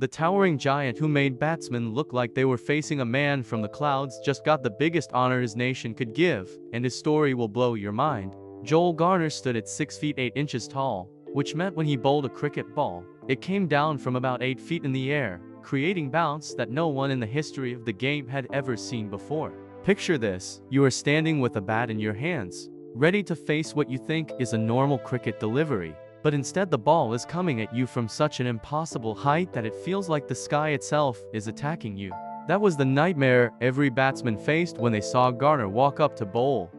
The towering giant who made batsmen look like they were facing a man from the clouds just got the biggest honor his nation could give, and his story will blow your mind. Joel Garner stood at 6 feet 8 inches tall, which meant when he bowled a cricket ball, it came down from about 8 feet in the air, creating bounce that no one in the history of the game had ever seen before. Picture this: you are standing with a bat in your hands, ready to face what you think is a normal cricket delivery. But instead the ball is coming at you from such an impossible height that it feels like the sky itself is attacking you. That was the nightmare every batsman faced when they saw Garner walk up to bowl.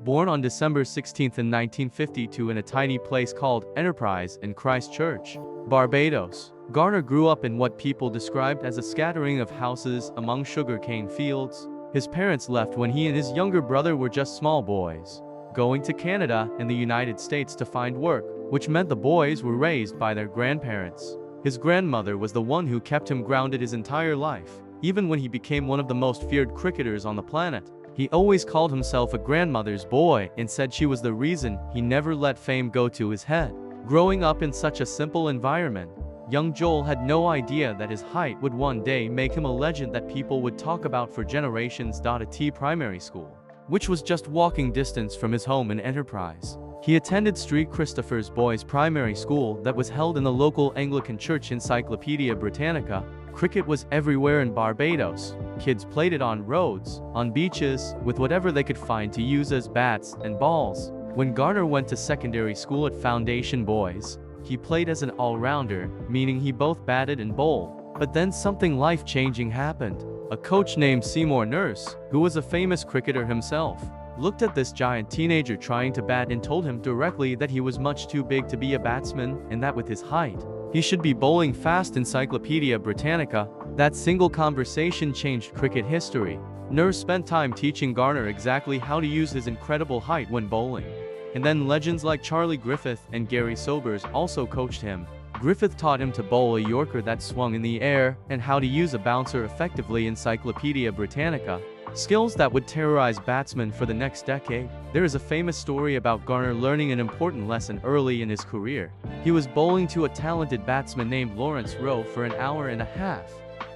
Born on December 16 in 1952 in a tiny place called Enterprise in Christchurch, Barbados, Garner grew up in what people described as a scattering of houses among sugarcane fields. His parents left when he and his younger brother were just small boys, going to Canada and the United States to find work, which meant the boys were raised by their grandparents. His grandmother was the one who kept him grounded his entire life. Even when he became one of the most feared cricketers on the planet, he always called himself a grandmother's boy and said she was the reason he never let fame go to his head. Growing up in such a simple environment, young Joel had no idea that his height would one day make him a legend that people would talk about for generations. At primary school, which was just walking distance from his home in Enterprise, he attended St. Christopher's Boys Primary School that was held in the local Anglican church. Encyclopedia Britannica. Cricket was everywhere in Barbados. Kids played it on roads, on beaches, with whatever they could find to use as bats and balls. When Garner went to secondary school at Foundation Boys, he played as an all-rounder, meaning he both batted and bowled. But then something life-changing happened. A coach named Seymour Nurse, who was a famous cricketer himself, looked at this giant teenager trying to bat and told him directly that he was much too big to be a batsman and that with his height, he should be bowling fast. Encyclopedia Britannica. That single conversation changed cricket history. Nurse spent time teaching Garner exactly how to use his incredible height when bowling. And then legends like Charlie Griffith and Gary Sobers also coached him. Griffith taught him to bowl a Yorker that swung in the air and how to use a bouncer effectively. Encyclopedia Britannica. Skills that would terrorize batsmen for the next decade. There is a famous story about Garner learning an important lesson early in his career. He was bowling to a talented batsman named Lawrence Rowe for an hour and a half,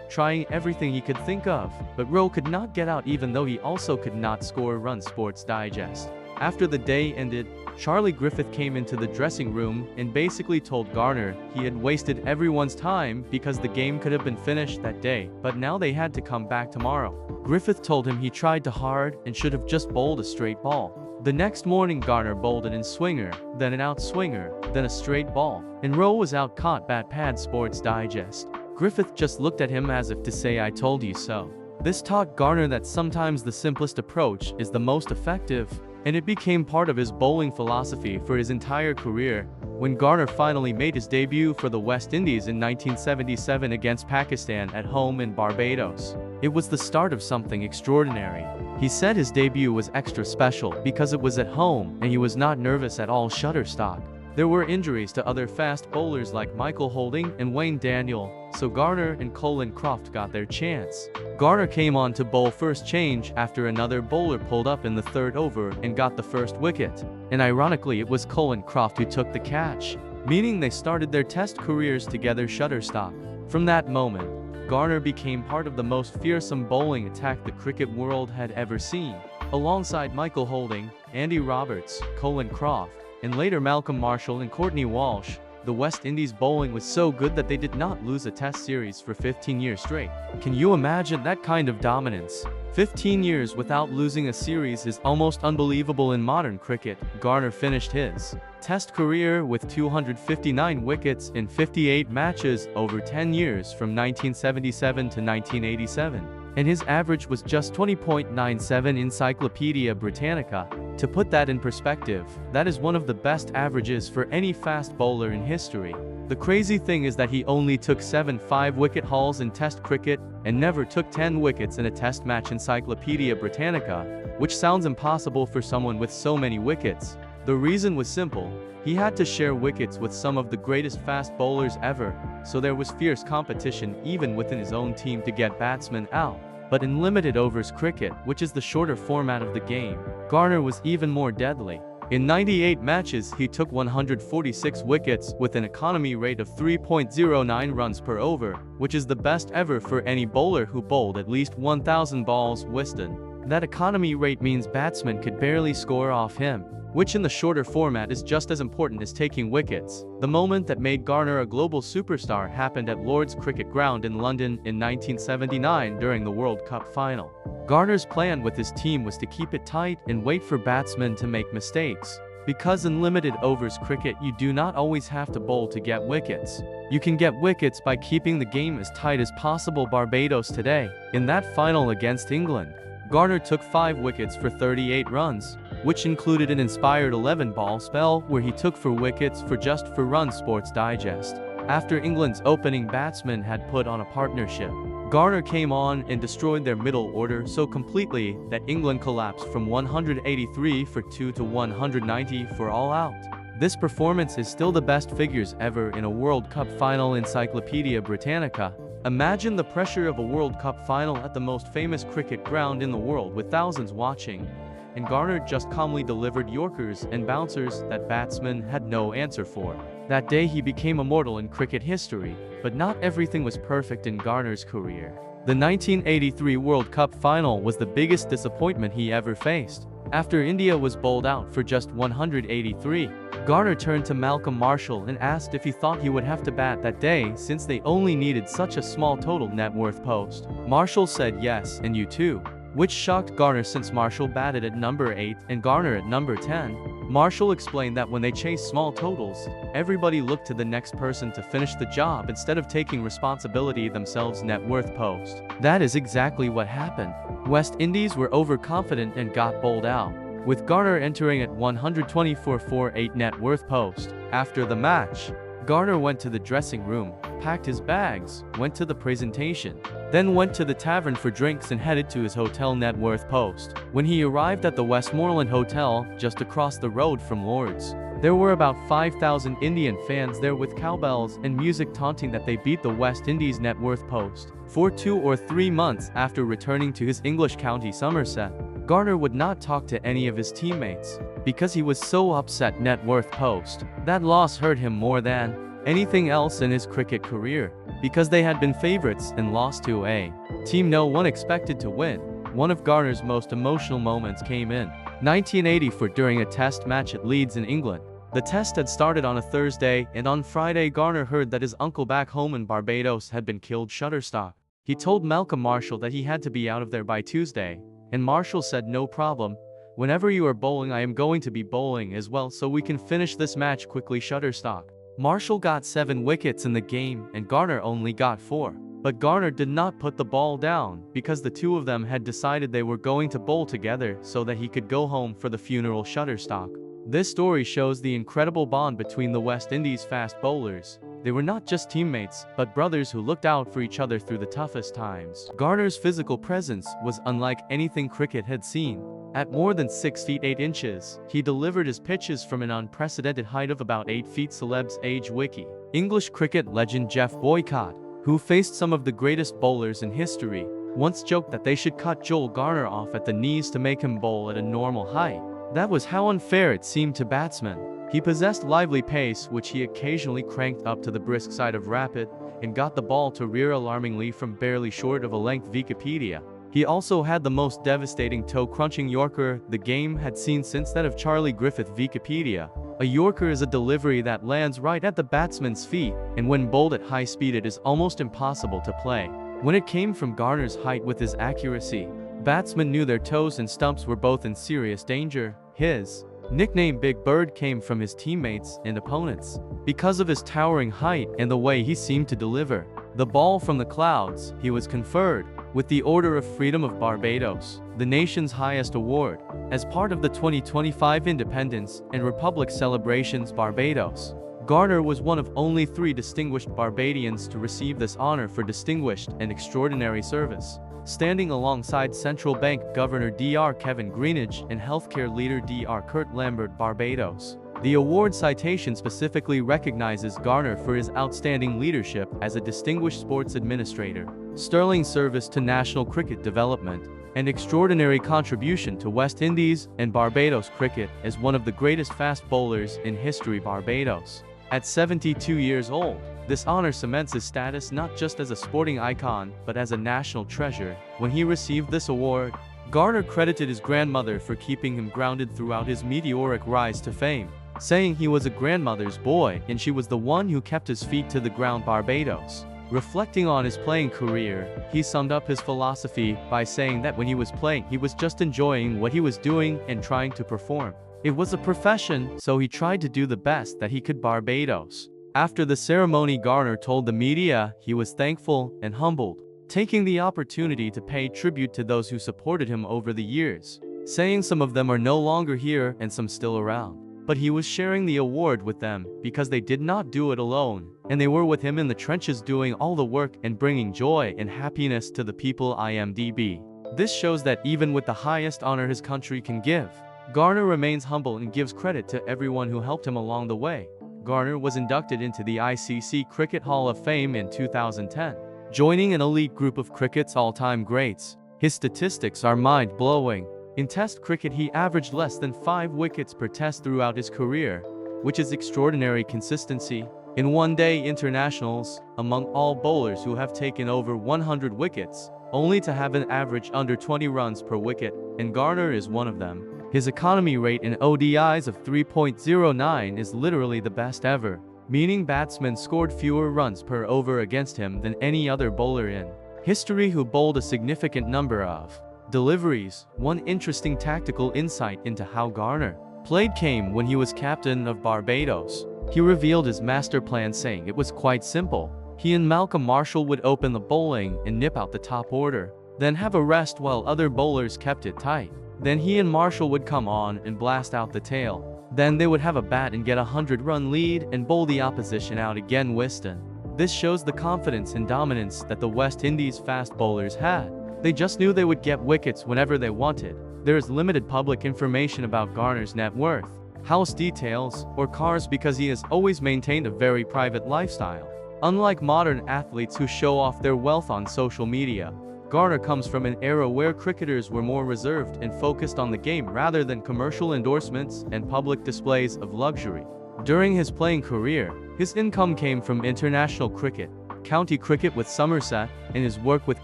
trying everything he could think of, but Rowe could not get out even though he also could not score runs. Sports Digest. After the day ended, Charlie Griffith came into the dressing room and basically told Garner he had wasted everyone's time because the game could have been finished that day, but now they had to come back tomorrow. Griffith told him he tried too hard and should have just bowled a straight ball. The next morning Garner bowled an in-swinger, then an out-swinger, then a straight ball, and Rowe was out. Caught bat pad. Sports Digest. Griffith just looked at him as if to say, "I told you so." This taught Garner that sometimes the simplest approach is the most effective, and it became part of his bowling philosophy for his entire career. When Garner finally made his debut for the West Indies in 1977 against Pakistan at home in Barbados, it was the start of something extraordinary. He said his debut was extra special because it was at home and he was not nervous at all. Shutterstock. There were injuries to other fast bowlers like Michael Holding and Wayne Daniel, so Garner and Colin Croft got their chance. Garner came on to bowl first change after another bowler pulled up in the third over and got the first wicket. And ironically, it was Colin Croft who took the catch, meaning they started their test careers together. Shutterstock. From that moment, Garner became part of the most fearsome bowling attack the cricket world had ever seen. Alongside Michael Holding, Andy Roberts, Colin Croft, and later Malcolm Marshall and Courtney Walsh, the West Indies bowling was so good that they did not lose a test series for 15 years straight. Can you imagine that kind of dominance? 15 years without losing a series is almost unbelievable in modern cricket. Garner finished his test career with 259 wickets in 58 matches over 10 years from 1977 to 1987. And his average was just 20.97. Encyclopedia Britannica. To put that in perspective, that is one of the best averages for any fast bowler in history. The crazy thing is that he only took 7 5-wicket hauls in Test cricket and never took 10 wickets in a Test match. Encyclopedia Britannica, which sounds impossible for someone with so many wickets. The reason was simple. He had to share wickets with some of the greatest fast bowlers ever, so there was fierce competition even within his own team to get batsmen out. But in limited overs cricket, which is the shorter format of the game, Garner was even more deadly. In 98 matches, he took 146 wickets with an economy rate of 3.09 runs per over, which is the best ever for any bowler who bowled at least 1,000 balls. Wisden. That economy rate means batsmen could barely score off him, which in the shorter format is just as important as taking wickets. The moment that made Garner a global superstar happened at Lord's Cricket Ground in London in 1979 during the World Cup final. Garner's plan with his team was to keep it tight and wait for batsmen to make mistakes. Because in limited overs cricket you do not always have to bowl to get wickets. You can get wickets by keeping the game as tight as possible. Barbados today. In that final against England, Garner took 5 wickets for 38 runs, which included an inspired 11-ball spell where he took 4 wickets for just 4 runs. Sports Digest. After England's opening batsmen had put on a partnership, Garner came on and destroyed their middle order so completely that England collapsed from 183 for 2 to 190 for all out. This performance is still the best figures ever in a World Cup final. Encyclopedia Britannica. Imagine the pressure of a World Cup final at the most famous cricket ground in the world with thousands watching, and Garner just calmly delivered yorkers and bouncers that batsmen had no answer for. That day he became immortal in cricket history, but not everything was perfect in Garner's career. The 1983 World Cup final was the biggest disappointment he ever faced. After India was bowled out for just 183, Garner turned to Malcolm Marshall and asked if he thought he would have to bat that day since they only needed such a small total net worth post. Marshall said yes, and you too, which shocked Garner since Marshall batted at number 8 and Garner at number 10. Marshall explained that when they chase small totals, everybody looked to the next person to finish the job instead of taking responsibility themselves. Net worth post. That is exactly what happened. West Indies were overconfident and got bowled out, with Garner entering at 124 for 8 net worth post. After the match, Garner went to the dressing room, packed his bags, went to the presentation, then went to the tavern for drinks and headed to his hotel. Net worth post. When he arrived at the Westmoreland Hotel, just across the road from Lord's, there were about 5,000 Indian fans there with cowbells and music taunting that they beat the West Indies. Net worth post. For 2 or 3 months after returning to his English county Somerset, Garner would not talk to any of his teammates because he was so upset. Net worth post. That loss hurt him more than anything else in his cricket career, because they had been favorites and lost to a team no one expected to win. One of Garner's most emotional moments came in 1984 during a test match at Leeds in England. The test had started on a Thursday, and on Friday Garner heard that his uncle back home in Barbados had been killed. Shutterstock. He told Malcolm Marshall that he had to be out of there by Tuesday, and Marshall said, "No problem. Whenever you are bowling I am going to be bowling as well, so we can finish this match quickly." Shutterstock. Marshall got 7 wickets in the game and Garner only got 4. But Garner did not put the ball down because the two of them had decided they were going to bowl together so that he could go home for the funeral. Shutterstock. This story shows the incredible bond between the West Indies fast bowlers. They were not just teammates, but brothers who looked out for each other through the toughest times. Garner's physical presence was unlike anything cricket had seen. At more than 6 feet 8 inches, he delivered his pitches from an unprecedented height of about 8 feet. Celebs Age Wiki. English cricket legend Jeff Boycott, who faced some of the greatest bowlers in history, once joked that they should cut Joel Garner off at the knees to make him bowl at a normal height. That was how unfair it seemed to batsmen. He possessed lively pace, which he occasionally cranked up to the brisk side of rapid, and got the ball to rear alarmingly from barely short of a length. Wikipedia. He also had the most devastating toe-crunching yorker the game had seen since that of Charlie Griffith. Wikipedia. A yorker is a delivery that lands right at the batsman's feet, and when bowled at high speed it is almost impossible to play. When it came from Garner's height with his accuracy, batsmen knew their toes and stumps were both in serious danger. His nickname Big Bird came from his teammates and opponents because of his towering height and the way he seemed to deliver the ball from the clouds. He was conferred with the Order of Freedom of Barbados, the nation's highest award, as part of the 2025 Independence and Republic celebrations. Barbados. Garner was one of only 3 distinguished Barbadians to receive this honor for distinguished and extraordinary service, standing alongside Central Bank Governor Dr. Kevin Greenidge and healthcare leader Dr. Kurt Lambert. Barbados. The award citation specifically recognizes Garner for his outstanding leadership as a distinguished sports administrator, sterling service to national cricket development, and extraordinary contribution to West Indies and Barbados cricket as one of the greatest fast bowlers in history. Barbados. At 72 years old, this honor cements his status not just as a sporting icon, but as a national treasure. When he received this award, Garner credited his grandmother for keeping him grounded throughout his meteoric rise to fame, saying he was a grandmother's boy and she was the one who kept his feet to the ground. Barbados. Reflecting on his playing career, he summed up his philosophy by saying that when he was playing, he was just enjoying what he was doing and trying to perform. It was a profession, so he tried to do the best that he could. Barbados. After the ceremony, Garner told the media he was thankful and humbled, taking the opportunity to pay tribute to those who supported him over the years, saying some of them are no longer here and some still around. But he was sharing the award with them because they did not do it alone, and they were with him in the trenches doing all the work and bringing joy and happiness to the people. IMDb. This shows that even with the highest honor his country can give, Garner remains humble and gives credit to everyone who helped him along the way. Garner was inducted into the ICC Cricket Hall of Fame in 2010, joining an elite group of cricket's all-time greats. His statistics are mind-blowing. In Test cricket, he averaged less than 5 wickets per test throughout his career, which is extraordinary consistency. In one-day internationals, among all bowlers who have taken over 100 wickets, only to have an average under 20 runs per wicket, and Garner is one of them. His economy rate in ODIs of 3.09 is literally the best ever, meaning batsmen scored fewer runs per over against him than any other bowler in history who bowled a significant number of deliveries. One interesting tactical insight into how Garner played came when he was captain of Barbados. He revealed his master plan, saying it was quite simple. He and Malcolm Marshall would open the bowling and nip out the top order, then have a rest while other bowlers kept it tight. Then he and Marshall would come on and blast out the tail. Then they would have a bat and get a 100-run lead and bowl the opposition out again. Wisdom. This shows the confidence and dominance that the West Indies fast bowlers had. They just knew they would get wickets whenever they wanted. There is limited public information about Garner's net worth, house details, or cars because he has always maintained a very private lifestyle. Unlike modern athletes who show off their wealth on social media, Garner comes from an era where cricketers were more reserved and focused on the game rather than commercial endorsements and public displays of luxury. During his playing career, his income came from international cricket, county cricket with Somerset, and his work with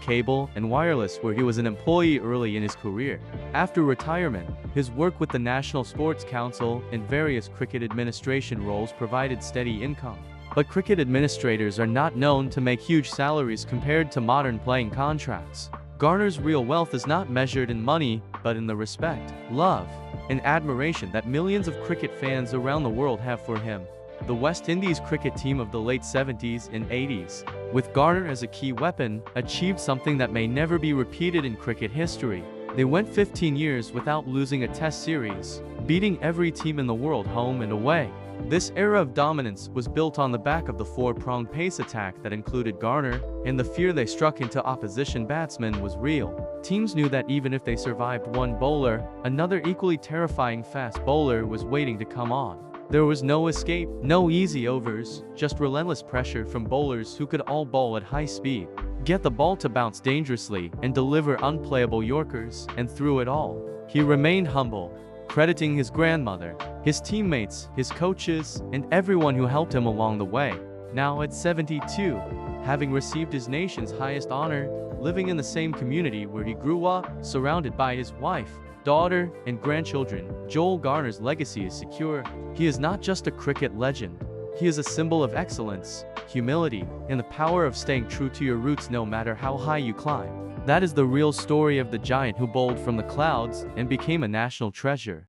cable and wireless where he was an employee early in his career. After retirement, his work with the National Sports Council and various cricket administration roles provided steady income. But cricket administrators are not known to make huge salaries compared to modern playing contracts. Garner's real wealth is not measured in money, but in the respect, love, and admiration that millions of cricket fans around the world have for him. The West Indies cricket team of the late 70s and 80s, with Garner as a key weapon, achieved something that may never be repeated in cricket history. They went 15 years without losing a test series, beating every team in the world home and away. This era of dominance was built on the back of the four-pronged pace attack that included Garner, and the fear they struck into opposition batsmen was real. Teams knew that even if they survived one bowler, another equally terrifying fast bowler was waiting to come on. There was no escape, no easy overs, just relentless pressure from bowlers who could all bowl at high speed, get the ball to bounce dangerously, and deliver unplayable Yorkers. And through it all, he remained humble, crediting his grandmother, his teammates, his coaches, and everyone who helped him along the way. Now at 72, having received his nation's highest honor, living in the same community where he grew up, surrounded by his wife, daughter, and grandchildren, Joel Garner's legacy is secure. He is not just a cricket legend. He is a symbol of excellence, humility, and the power of staying true to your roots no matter how high you climb. That is the real story of the giant who bowled from the clouds and became a national treasure.